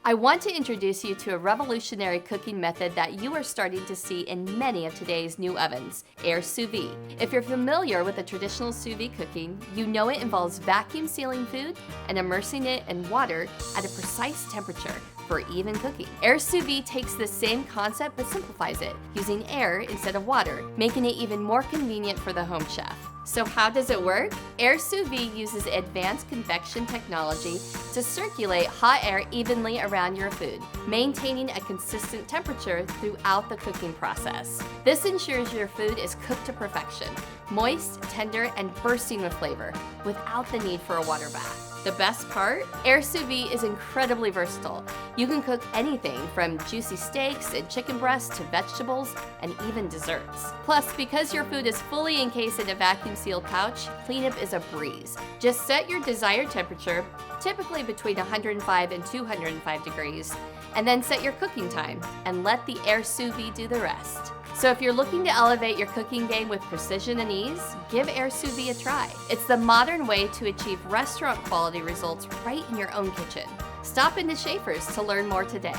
I want to introduce you to a revolutionary cooking method that you are starting to see in many of today's new ovens, Air Sous Vide. If you're familiar with the traditional sous vide cooking, you know it involves vacuum sealing food and immersing it in water at a precise temperature for even cooking. Air Sous Vide takes the same concept but simplifies it, using air instead of water, making it even more convenient for the home chef. So how does it work? Air Sous Vide uses advanced convection technology to circulate hot air evenly around your food, maintaining a consistent temperature throughout the cooking process. This ensures your food is cooked to perfection, moist, tender, and bursting with flavor, without the need for a water bath. The best part? Air Sous Vide is incredibly versatile. You can cook anything from juicy steaks and chicken breasts to vegetables and even desserts. Plus, because your food is fully encased in a vacuum-sealed pouch, cleanup is a breeze. Just set your desired temperature, typically between 105 and 205 degrees, and then set your cooking time and let the Air Sous Vide do the rest. So if you're looking to elevate your cooking game with precision and ease, give Air Sous Vide a try. It's the modern way to achieve restaurant quality results right in your own kitchen. Stop into Schaefer's to learn more today.